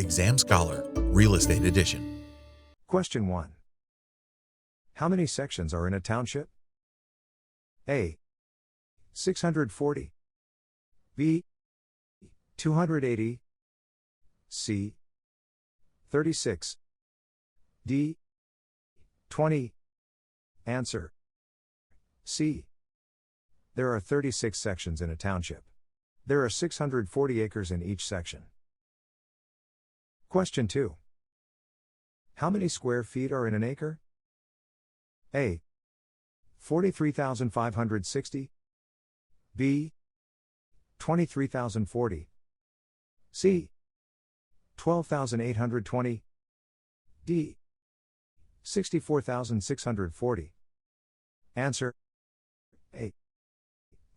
Exam Scholar, Real Estate Edition. Question 1. How many sections are in a township? A. 640. B. 280. C. 36. D. 20. Answer. C. There are 36 sections in a township. There are 640 acres in each section. Question 2. How many square feet are in an acre? A. 43,560. B. 23,040. C. 12,820. D. 64,640. Answer. A.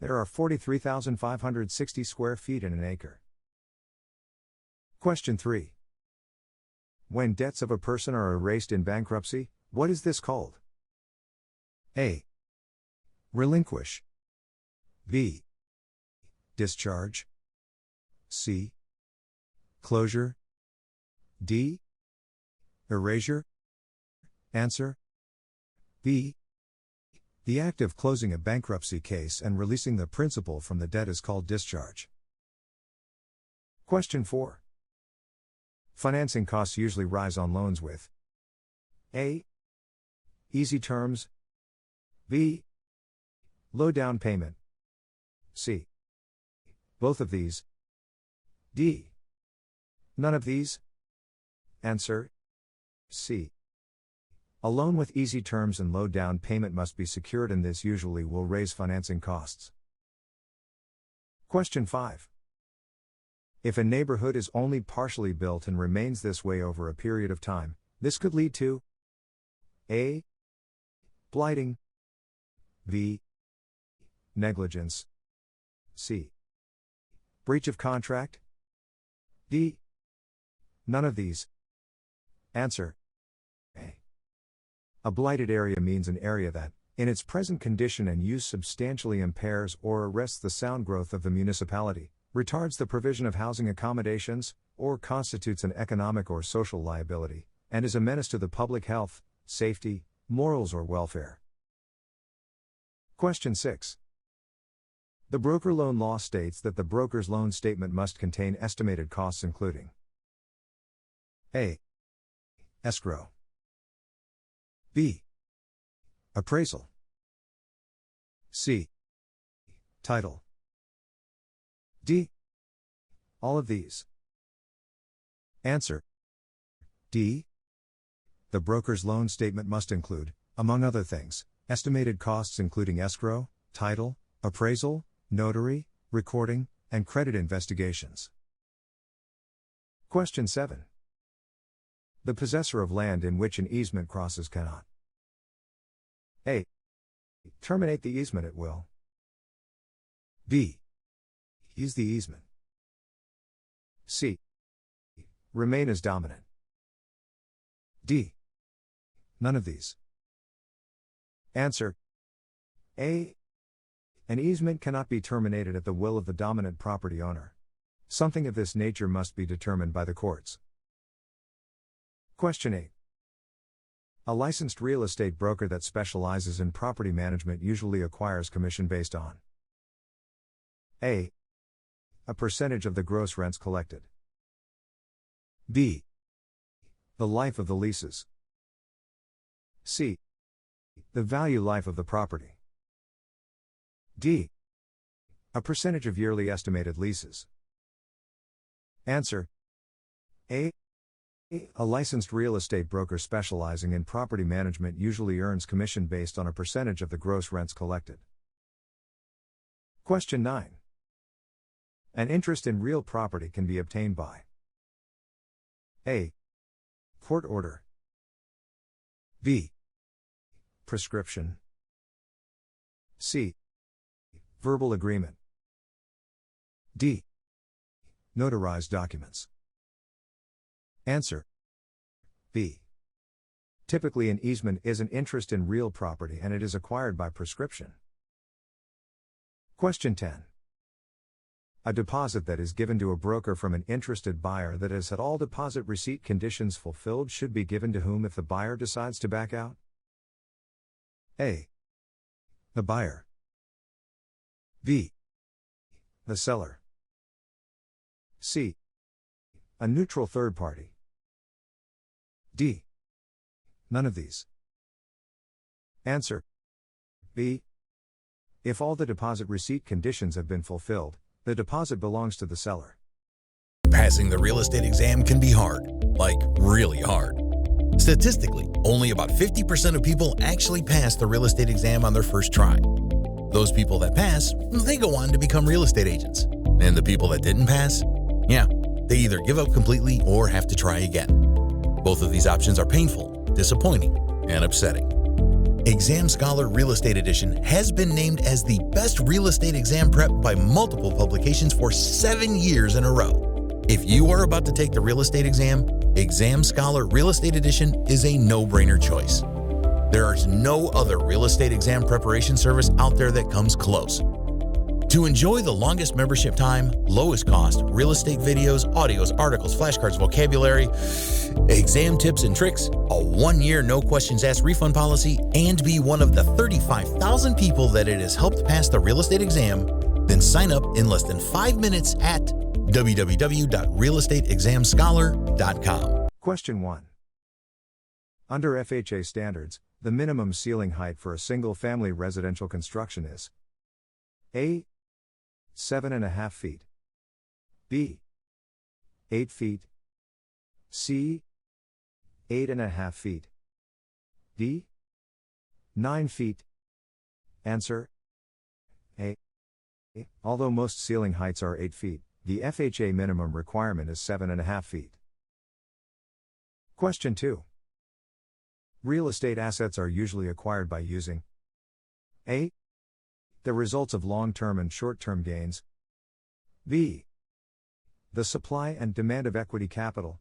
There are 43,560 square feet in an acre. Question 3. When debts of a person are erased in bankruptcy, what is this called? A. Relinquish. B. Discharge. C. Closure. D. Erasure. Answer. B. The act of closing a bankruptcy case and releasing the principal from the debt is called discharge. Question 4. Financing costs usually rise on loans with A. Easy terms. B. Low down payment. C. Both of these. D. None of these. Answer. C. A loan with easy terms and low down payment must be secured, and this usually will raise financing costs. Question 5. If a neighborhood is only partially built and remains this way over a period of time, this could lead to A. Blighting. B. Negligence. C. Breach of contract. D. None of these. Answer. A. A blighted area means an area that, in its present condition and use, substantially impairs or arrests the sound growth of the municipality, retards the provision of housing accommodations, or constitutes an economic or social liability, and is a menace to the public health, safety, morals, or welfare. Question 6. The broker loan law states that the broker's loan statement must contain estimated costs including A. Escrow. B. Appraisal. C. Title. D. All of these. Answer. D. The broker's loan statement must include, among other things, estimated costs including escrow, title, appraisal, notary, recording, and credit investigations. Question 7. The possessor of land in which an easement crosses cannot A. Terminate the easement at will. B. Use the easement. C. Remain as dominant. D. None of these. Answer. A. An easement cannot be terminated at the will of the dominant property owner. Something of this nature must be determined by the courts. Question 8. A licensed real estate broker that specializes in property management usually acquires commission based on A. A percentage of the gross rents collected. B. The life of the leases. C. The value life of the property. D. A percentage of yearly estimated leases. Answer. A. A licensed real estate broker specializing in property management usually earns commission based on a percentage of the gross rents collected. Question 9. An interest in real property can be obtained by A. Court order. B. Prescription. C. Verbal agreement. D. Notarized documents. Answer. B. Typically, an easement is an interest in real property and it is acquired by prescription. Question 10. A deposit that is given to a broker from an interested buyer that has had all deposit receipt conditions fulfilled should be given to whom if the buyer decides to back out? A. The buyer. B. The seller. C. A neutral third party. D. None of these. Answer. B. If all the deposit receipt conditions have been fulfilled, the deposit belongs to the seller. Passing the real estate exam can be hard, like really hard. Statistically, only about 50% of people actually pass the real estate exam on their first try. Those people that pass, they go on to become real estate agents. And the people that didn't pass, yeah, they either give up completely or have to try again. Both of these options are painful, disappointing, and upsetting. Exam Scholar Real Estate Edition has been named as the best real estate exam prep by multiple publications for 7 years in a row. If you are about to take the real estate exam, Exam Scholar Real Estate Edition is a no-brainer choice. There is no other real estate exam preparation service out there that comes close. To enjoy the longest membership time, lowest cost, real estate videos, audios, articles, flashcards, vocabulary, exam tips and tricks, a 1-year no questions asked refund policy, and be one of the 35,000 people that it has helped pass the real estate exam, then sign up in less than 5 minutes at www.realestateexamscholar.com. Question 1. Under FHA standards, the minimum ceiling height for a single-family residential construction is A. 7.5 feet. B. 8 feet. C. 8.5 feet. D. 9 feet. Answer. A. Although most ceiling heights are 8 feet, the FHA minimum requirement is 7.5 feet. Question 2. Real estate assets are usually acquired by using A. The results of long-term and short-term gains. B. The supply and demand of equity capital.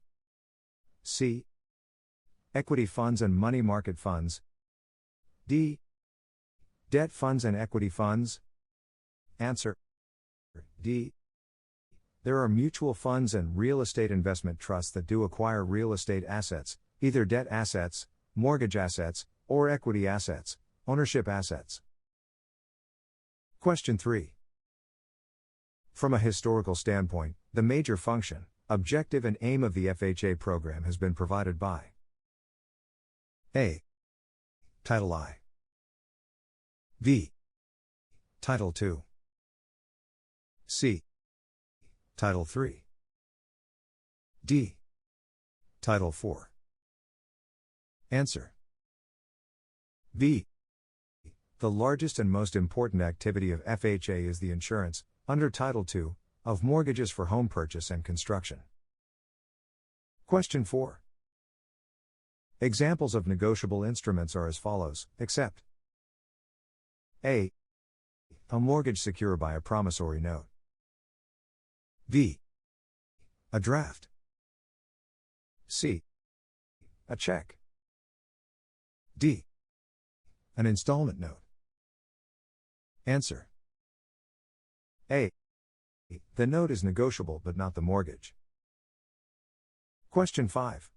C. Equity funds and money market funds. D. Debt funds and equity funds. Answer. D. There are mutual funds and real estate investment trusts that do acquire real estate assets, either debt assets, mortgage assets, or equity assets, ownership assets. Question 3. From a historical standpoint, the major function, objective and aim of the FHA program has been provided by A. Title I. B. Title II. C. Title III. D. Title IV. Answer. B. The largest and most important activity of FHA is the insurance, under Title II, of mortgages for home purchase and construction. Question 4. Examples of negotiable instruments are as follows, except A. A mortgage secured by a promissory note. B. A draft. C. A check. D. An installment note. Answer. A. The note is negotiable but not the mortgage. Question 5.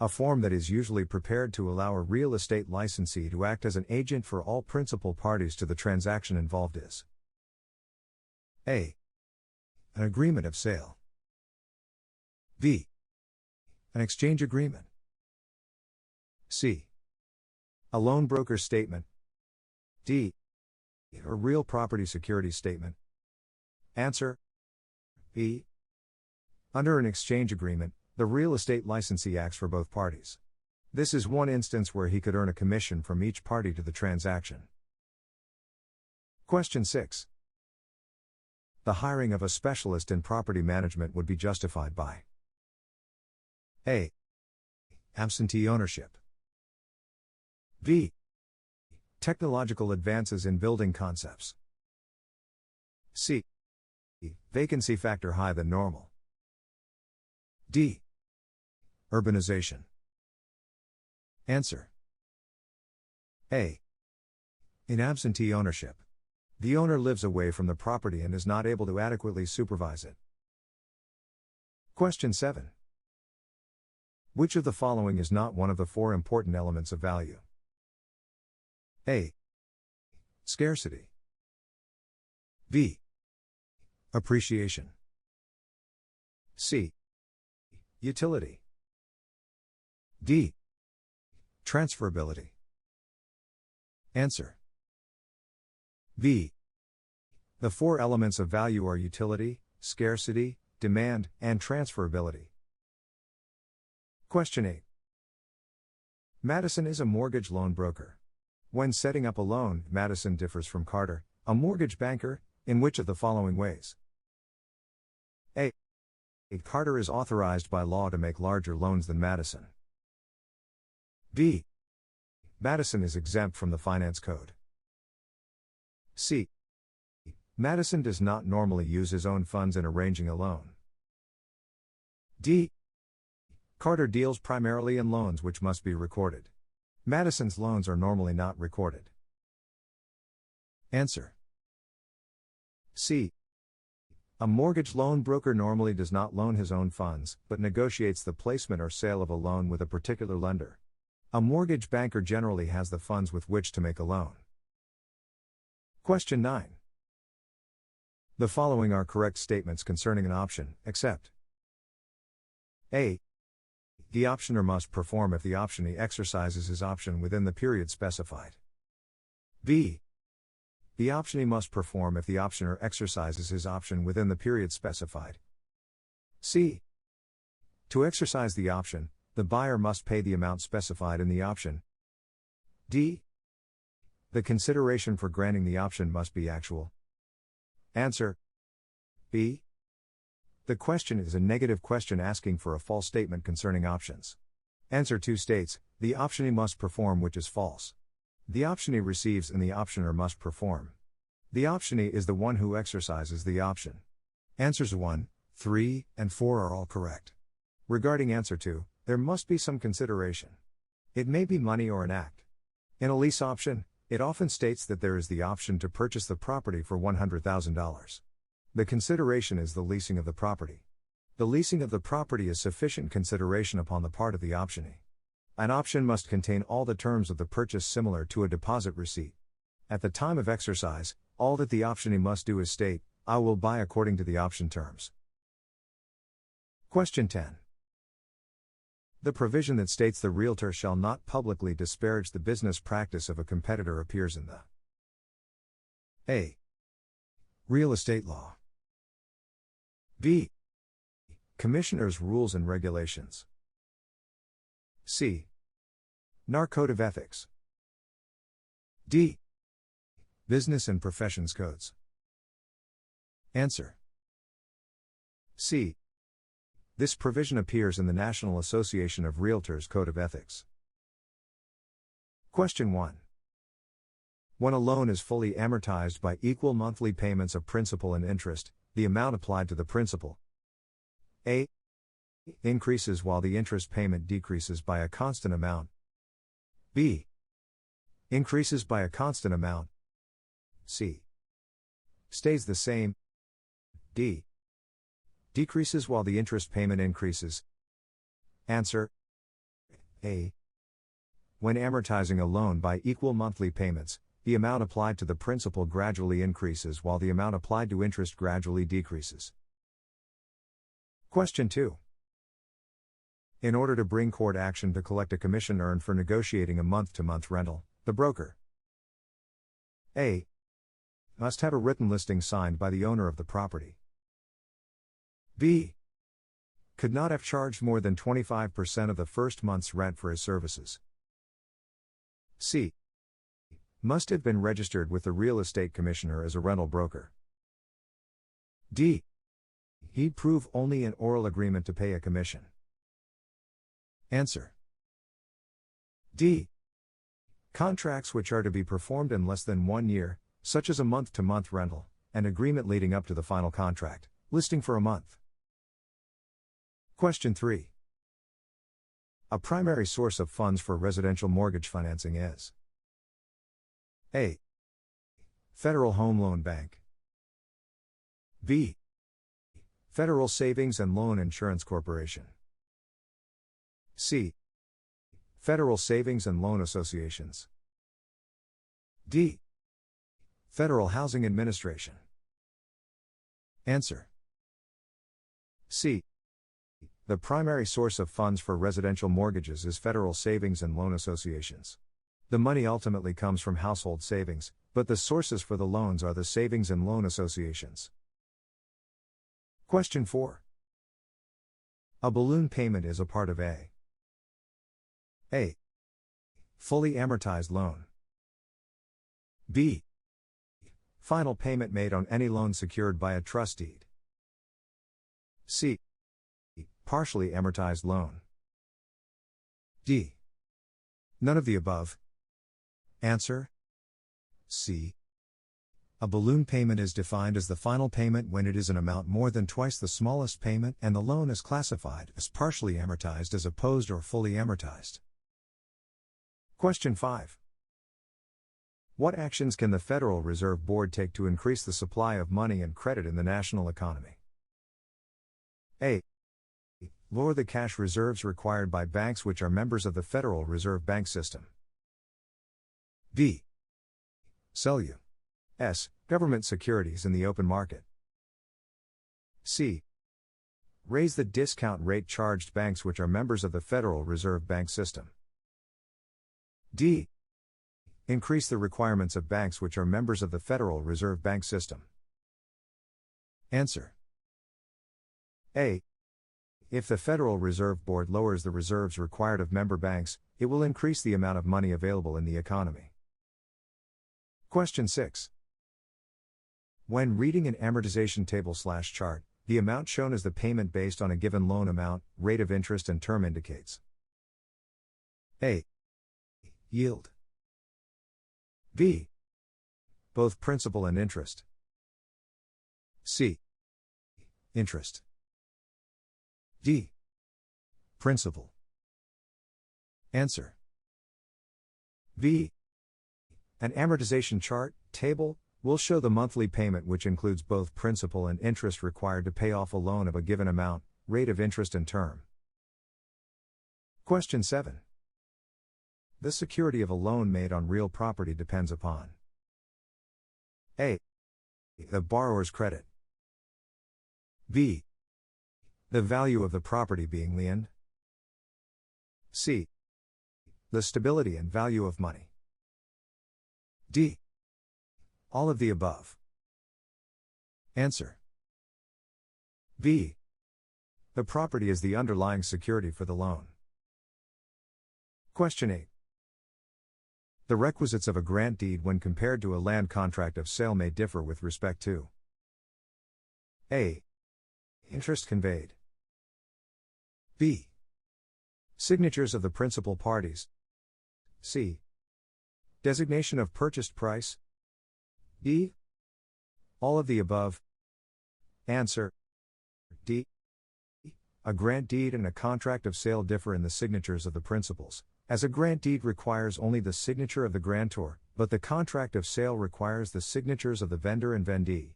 A form that is usually prepared to allow a real estate licensee to act as an agent for all principal parties to the transaction involved is A. An agreement of sale. B. An exchange agreement. C. A loan broker's statement. D. A real property security statement. Answer. B. Under an exchange agreement, the real estate licensee acts for both parties. This is one instance where he could earn a commission from each party to the transaction. Question 6. The hiring of a specialist in property management would be justified by A. Absentee ownership. B. Technological advances in building concepts. C. Vacancy factor higher than normal. D. Urbanization. Answer. A. In absentee ownership. The owner lives away from the property and is not able to adequately supervise it. Question 7. Which of the following is not one of the four important elements of value? A. Scarcity. B. Appreciation. C. Utility. D. Transferability. Answer. B. The four elements of value are utility, scarcity, demand, and transferability. Question 8. Madison is a mortgage loan broker. When setting up a loan, Madison differs from Carter, a mortgage banker, in which of the following ways? A. Carter is authorized by law to make larger loans than Madison. B. Madison is exempt from the Finance Code. C. Madison does not normally use his own funds in arranging a loan. D. Carter deals primarily in loans which must be recorded. Madison's loans are normally not recorded. Answer. C. A mortgage loan broker normally does not loan his own funds, but negotiates the placement or sale of a loan with a particular lender. A mortgage banker generally has the funds with which to make a loan. Question 9. The following are correct statements concerning an option, except A. The optioner must perform if the optionee exercises his option within the period specified. B. The optionee must perform if the optioner exercises his option within the period specified. C. To exercise the option, the buyer must pay the amount specified in the option. D. The consideration for granting the option must be actual. Answer. B. The question is a negative question asking for a false statement concerning options. Answer 2 states, the optionee must perform, which is false. The optionee receives and the optioner must perform. The optionee is the one who exercises the option. Answers 1, 3, and 4 are all correct. Regarding answer 2, there must be some consideration. It may be money or an act. In a lease option, it often states that there is the option to purchase the property for $100,000. The consideration is the leasing of the property. The leasing of the property is sufficient consideration upon the part of the optionee. An option must contain all the terms of the purchase similar to a deposit receipt. At the time of exercise, all that the optionee must do is state, I will buy according to the option terms. Question 10. The provision that states the realtor shall not publicly disparage the business practice of a competitor appears in the A. Real estate law. B. Commissioner's rules and regulations. C. NAR Code of Ethics. D. Business and Professions Codes. Answer. C. This provision appears in the National Association of Realtors Code of Ethics. Question 1. When a loan is fully amortized by equal monthly payments of principal and interest, the amount applied to the principal A. increases while the interest payment decreases by a constant amount. B. increases by a constant amount. C. stays the same. D. decreases while the interest payment increases. Answer. A. When amortizing a loan by equal monthly payments, the amount applied to the principal gradually increases while the amount applied to interest gradually decreases. Question 2. In order to bring court action to collect a commission earned for negotiating a month-to-month rental, the broker A. must have a written listing signed by the owner of the property. B. could not have charged more than 25% of the first month's rent for his services. C. must have been registered with the real estate commissioner as a rental broker. D. he'd prove only an oral agreement to pay a commission. Answer. D. Contracts which are to be performed in less than 1 year, such as a month-to-month rental, and agreement leading up to the final contract, listing for a month. Question 3. A primary source of funds for residential mortgage financing is A. Federal Home Loan Bank. B. Federal Savings and Loan Insurance Corporation. C. Federal Savings and Loan Associations. D. Federal Housing Administration. Answer. C. The primary source of funds for residential mortgages is federal savings and loan associations. The money ultimately comes from household savings, but the sources for the loans are the savings and loan associations. Question 4. A balloon payment is a part of A. Fully amortized loan. B. Final payment made on any loan secured by a trust deed. C. Partially amortized loan. D. None of the above. Answer. C. A balloon payment is defined as the final payment when it is an amount more than twice the smallest payment and the loan is classified as partially amortized as opposed or fully amortized. Question 5. What actions can the Federal Reserve Board take to increase the supply of money and credit in the national economy? A. Lower the cash reserves required by banks which are members of the Federal Reserve Bank System. B. Sell U.S. government securities in the open market. C. Raise the discount rate charged banks which are members of the Federal Reserve Bank System. D. Increase the requirements of banks which are members of the Federal Reserve Bank System. Answer. A. If the Federal Reserve Board lowers the reserves required of member banks, it will increase the amount of money available in the economy. Question 6. When reading an amortization table/chart, the amount shown as the payment based on a given loan amount, rate of interest and term indicates A. Yield. B. Both principal and interest. C. Interest. D. Principal. Answer. B. An amortization chart, table, will show the monthly payment which includes both principal and interest required to pay off a loan of a given amount, rate of interest and term. Question 7. The security of a loan made on real property depends upon A. The borrower's credit. B. The value of the property being liened. C. The stability and value of money. D. All of the above. Answer. B. The property is the underlying security for the loan. Question 8. The requisites of a grant deed when compared to a land contract of sale may differ with respect to A. Interest conveyed. B. Signatures of the principal parties. C. Designation of purchased price. D. All of the above. Answer. D. A grant deed and a contract of sale differ in the signatures of the principals, as a grant deed requires only the signature of the grantor, but the contract of sale requires the signatures of the vendor and vendee.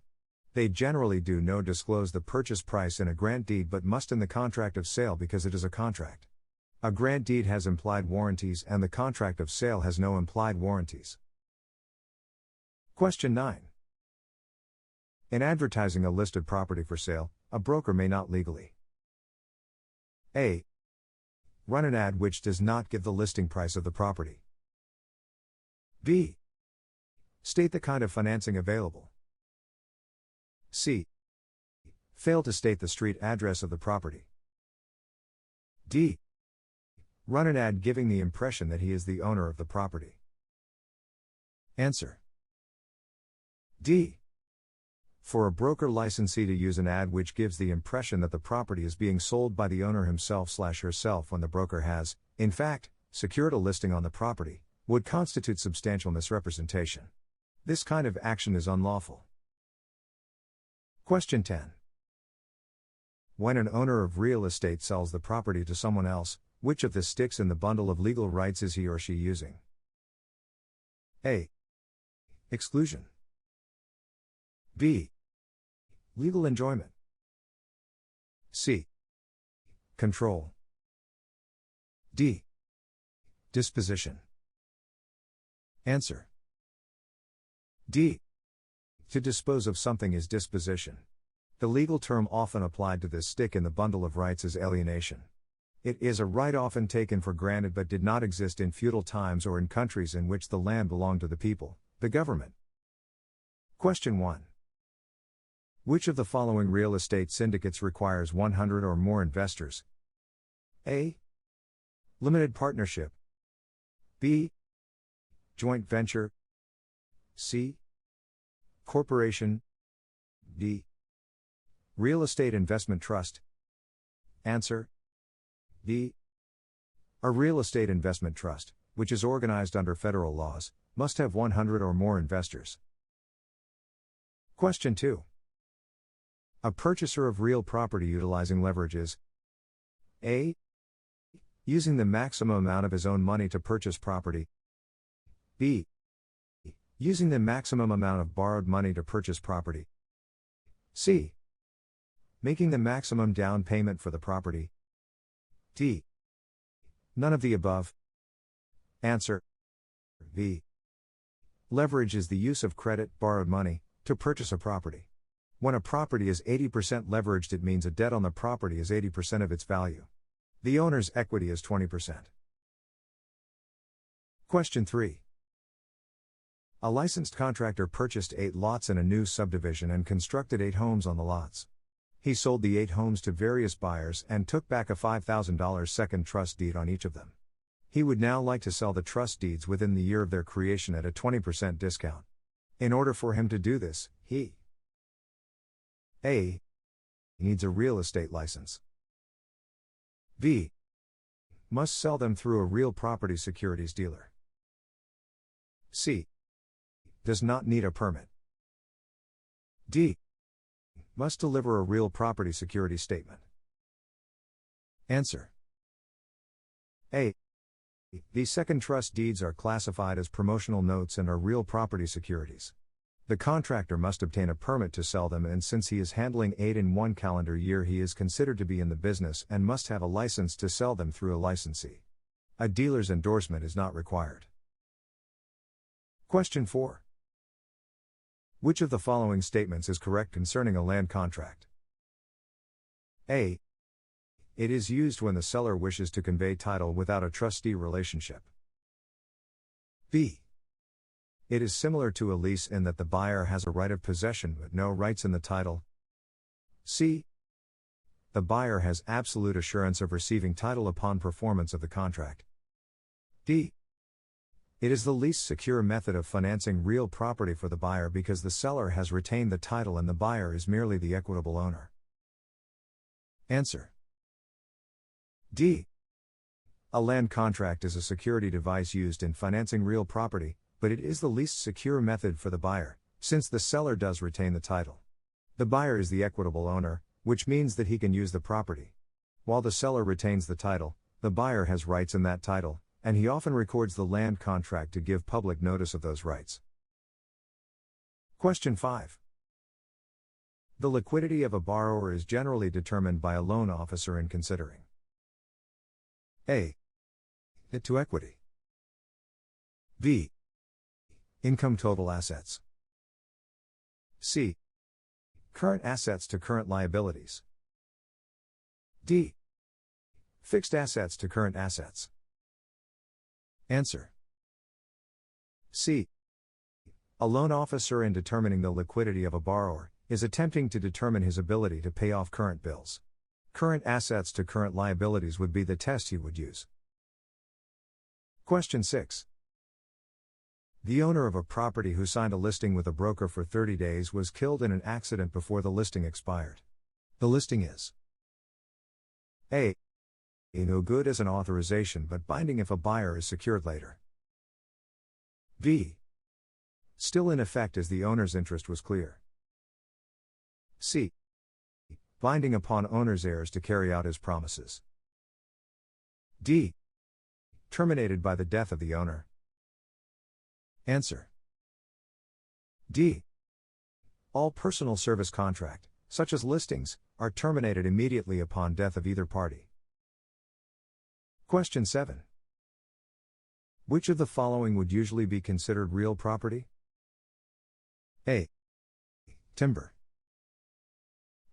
They generally do not disclose the purchase price in a grant deed but must in the contract of sale because it is a contract. A grant deed has implied warranties and the contract of sale has no implied warranties. Question 9. In advertising a listed property for sale, a broker may not legally A. Run an ad which does not give the listing price of the property. B. State the kind of financing available. C. Fail to state the street address of the property. D. Run an ad giving the impression that he is the owner of the property. Answer. D. For a broker licensee to use an ad which gives the impression that the property is being sold by the owner himself/herself when the broker has, in fact, secured a listing on the property, would constitute substantial misrepresentation. This kind of action is unlawful. Question 10. When an owner of real estate sells the property to someone else, which of the sticks in the bundle of legal rights is he or she using? A. Exclusion. B. Legal enjoyment. C. Control. D. Disposition. Answer. D. To dispose of something is disposition. The legal term often applied to this stick in the bundle of rights is alienation. It is a right often taken for granted but did not exist in feudal times or in countries in which the land belonged to the people, the government. Question 1. Which of the following real estate syndicates requires 100 or more investors? A. Limited partnership. B. Joint venture. C. Corporation. D. Real estate investment trust. Answer. D. A real estate investment trust, which is organized under federal laws, must have 100 or more investors. Question 2. A purchaser of real property utilizing leverage is A. Using the maximum amount of his own money to purchase property. B. Using the maximum amount of borrowed money to purchase property. C. Making the maximum down payment for the property. D. None of the above. Answer. B. Leverage is the use of credit, borrowed money, to purchase a property. When a property is 80% leveraged, it means a debt on the property is 80% of its value. The owner's equity is 20%. Question 3. A licensed contractor purchased 8 lots in a new subdivision and constructed 8 homes on the lots. He sold the 8 homes to various buyers and took back a $5,000 second trust deed on each of them. He would now like to sell the trust deeds within the year of their creation at a 20% discount. In order for him to do this, he A. Needs a real estate license. B. Must sell them through a real property securities dealer. C. Does not need a permit. D. Must deliver a real property security statement. Answer. A. These second trust deeds are classified as promotional notes and are real property securities. The contractor must obtain a permit to sell them, and since he is handling 8 in one calendar year, he is considered to be in the business and must have a license to sell them through a licensee. A dealer's endorsement is not required. Question 4. Which of the following statements is correct concerning a land contract? A. It is used when the seller wishes to convey title without a trustee relationship. B. It is similar to a lease in that the buyer has a right of possession but no rights in the title. C. The buyer has absolute assurance of receiving title upon performance of the contract. D. It is the least secure method of financing real property for the buyer because the seller has retained the title and the buyer is merely the equitable owner. Answer. D. A land contract is a security device used in financing real property, but it is the least secure method for the buyer, since the seller does retain the title. The buyer is the equitable owner, which means that he can use the property. While the seller retains the title, the buyer has rights in that title, and he often records the land contract to give public notice of those rights. Question 5. The liquidity of a borrower is generally determined by a loan officer in considering A. Debt to equity. B. Income total assets. C. Current assets to current liabilities. D. Fixed assets to current assets. Answer. C. A loan officer, in determining the liquidity of a borrower, is attempting to determine his ability to pay off current bills. Current assets to current liabilities would be the test he would use. Question 6. The owner of a property who signed a listing with a broker for 30 days was killed in an accident before the listing expired. The listing is A. No good as an authorization but binding if a buyer is secured later. B. Still in effect as the owner's interest was clear. C. Binding upon owner's heirs to carry out his promises. D. Terminated by the death of the owner. Answer. D. All personal service contract, such as listings, are terminated immediately upon death of either party. Question 7. Which of the following would usually be considered real property? A. Timber.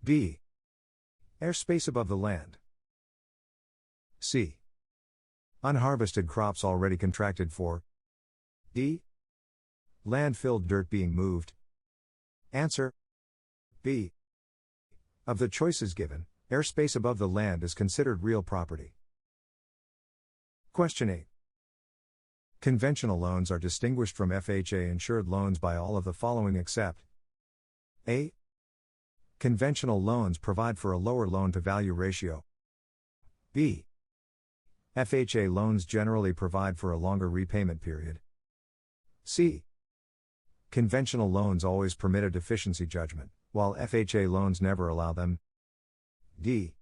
B. Airspace above the land. C. Unharvested crops already contracted for. D. Landfilled dirt being moved. Answer. B. Of the choices given, airspace above the land is considered real property. Question 8. Conventional loans are distinguished from FHA-insured loans by all of the following except. A. Conventional loans provide for a lower loan-to-value ratio. B. FHA loans generally provide for a longer repayment period. C. Conventional loans always permit a deficiency judgment, while FHA loans never allow them. D.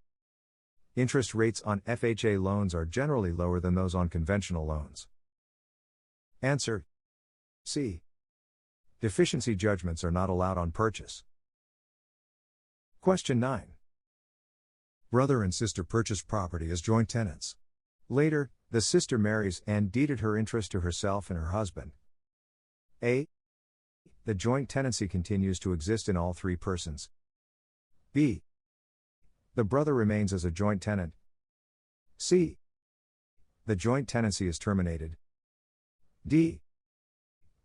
Interest rates on FHA loans are generally lower than those on conventional loans. Answer. C. Deficiency judgments are not allowed on purchase. Question 9. Brother and sister purchase property as joint tenants. Later, the sister marries and deeded her interest to herself and her husband. A. The joint tenancy continues to exist in all three persons. B. The brother remains as a joint tenant. C. The joint tenancy is terminated. D.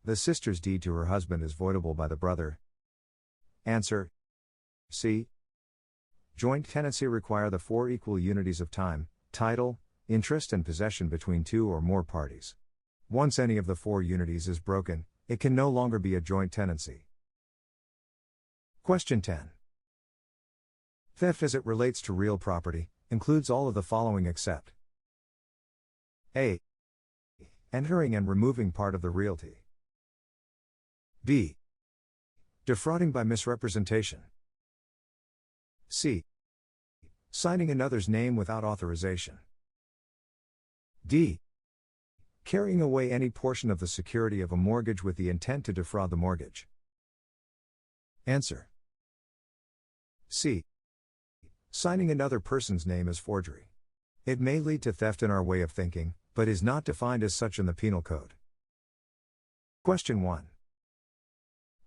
The sister's deed to her husband is voidable by the brother. Answer. C. Joint tenancy require the four equal unities of time, title, interest and possession between two or more parties. Once any of the four unities is broken, it can no longer be a joint tenancy. Question 10. Theft as it relates to real property includes all of the following except. A. Entering and removing part of the realty. B. Defrauding by misrepresentation. C. Signing another's name without authorization. D. Carrying away any portion of the security of a mortgage with the intent to defraud the mortgage. Answer. C. Signing another person's name as forgery. It may lead to theft in our way of thinking, but is not defined as such in the Penal Code. Question 1.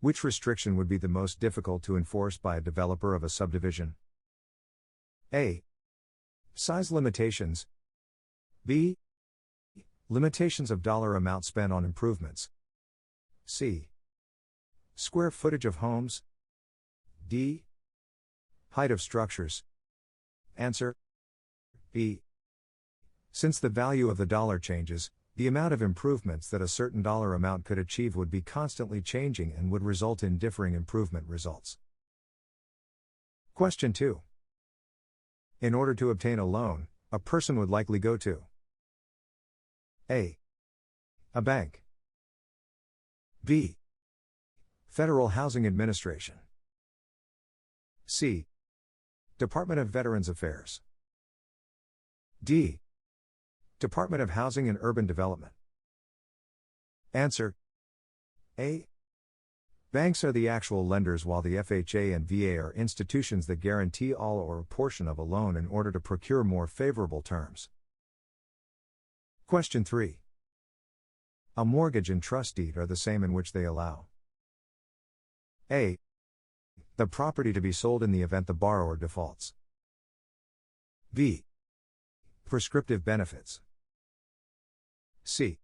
Which restriction would be the most difficult to enforce by a developer of a subdivision? A. Size limitations. B. Limitations of dollar amount spent on improvements. C. Square footage of homes. D. Height of structures. Answer. B. Since the value of the dollar changes, the amount of improvements that a certain dollar amount could achieve would be constantly changing and would result in differing improvement results. Question 2. In order to obtain a loan, a person would likely go to A. A bank. B. Federal Housing Administration. C. Department of Veterans Affairs. D. Department of Housing and Urban Development. Answer. A. Banks are the actual lenders while the FHA and VA are institutions that guarantee all or a portion of a loan in order to procure more favorable terms. Question 3. A mortgage and trust deed are the same in which they allow A. The property to be sold in the event the borrower defaults. B. Prescriptive benefits. C.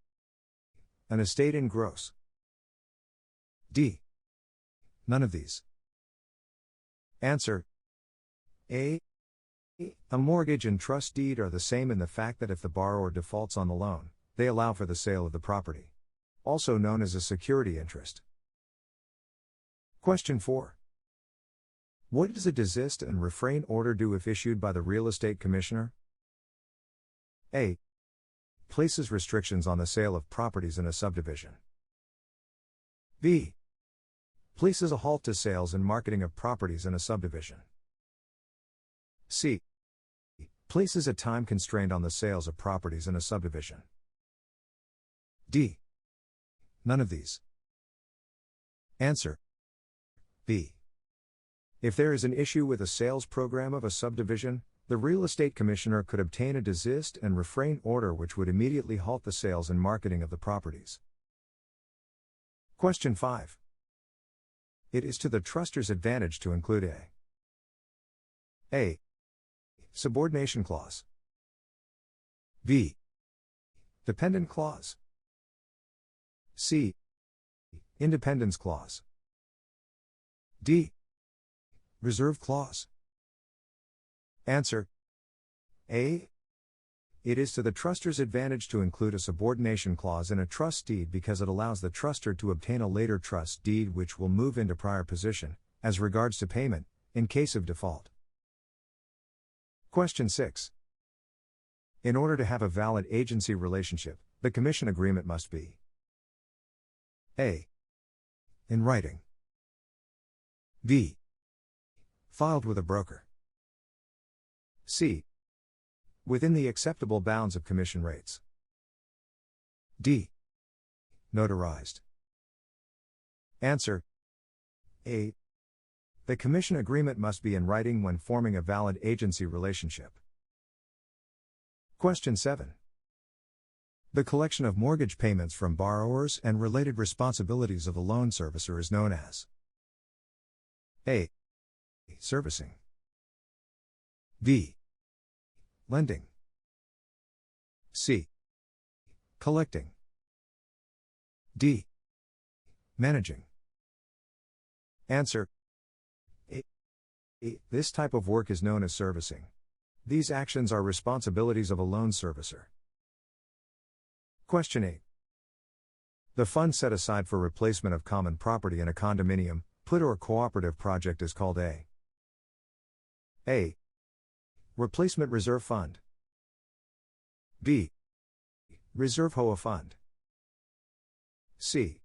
An estate in gross. D. None of these. Answer. A. A mortgage and trust deed are the same in the fact that if the borrower defaults on the loan, they allow for the sale of the property. Also known as a security interest. Question 4. What does a desist and refrain order do if issued by the Real Estate Commissioner? A. Places restrictions on the sale of properties in a subdivision. B. Places a halt to sales and marketing of properties in a subdivision. C. Places a time constraint on the sales of properties in a subdivision. D. None of these. Answer. B. If there is an issue with a sales program of a subdivision, the real estate commissioner could obtain a desist and refrain order which would immediately halt the sales and marketing of the properties. Question 5. It is to the truster's advantage to include A. Subordination clause. B. Dependent clause. C. Independence clause. D. Reserve clause. Answer: A. It is to the truster's advantage to include a subordination clause in a trust deed because it allows the truster to obtain a later trust deed which will move into prior position, as regards to payment, in case of default. Question 6. In order to have a valid agency relationship, the commission agreement must be A. In writing. B. Filed with a broker. C. Within the acceptable bounds of commission rates. D. Notarized. Answer: A. The commission agreement must be in writing when forming a valid agency relationship. Question 7. The collection of mortgage payments from borrowers and related responsibilities of a loan servicer is known as A. Servicing. B. Lending. C. Collecting. D. Managing. Answer: A. This type of work is known as servicing. These actions are responsibilities of a loan servicer. Question 8. The fund set aside for replacement of common property in a condominium, PUD or cooperative project is called A. Replacement Reserve Fund. B. Reserve HOA Fund. C.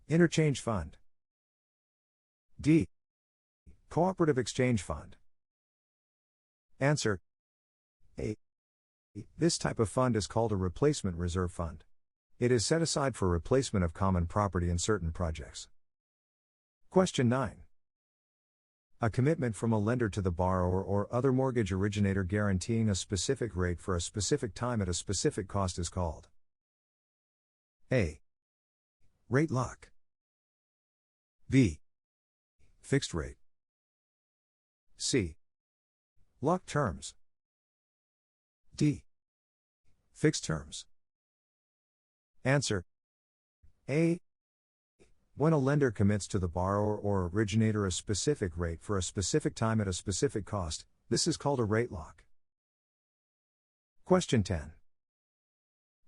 Interchange Fund. D. Cooperative Exchange Fund. Answer: A. This type of fund is called a Replacement Reserve Fund. It is set aside for replacement of common property in certain projects. Question 9. A commitment from a lender to the borrower or other mortgage originator guaranteeing a specific rate for a specific time at a specific cost is called A. Rate lock. B. Fixed rate. C. Lock terms. D. Fixed terms. Answer: A. When a lender commits to the borrower or originator a specific rate for a specific time at a specific cost, this is called a rate lock. Question 10.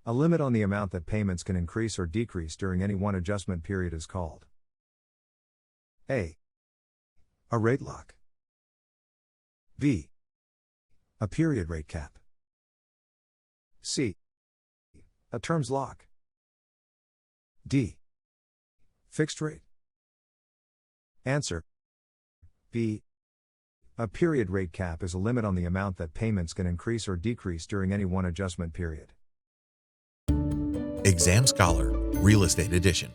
A limit on the amount that payments can increase or decrease during any one adjustment period is called A. A rate lock. B. A period rate cap. C. A terms lock. D. Fixed rate. Answer: B. A period rate cap is a limit on the amount that payments can increase or decrease during any one adjustment period. Exam Scholar, Real Estate Edition.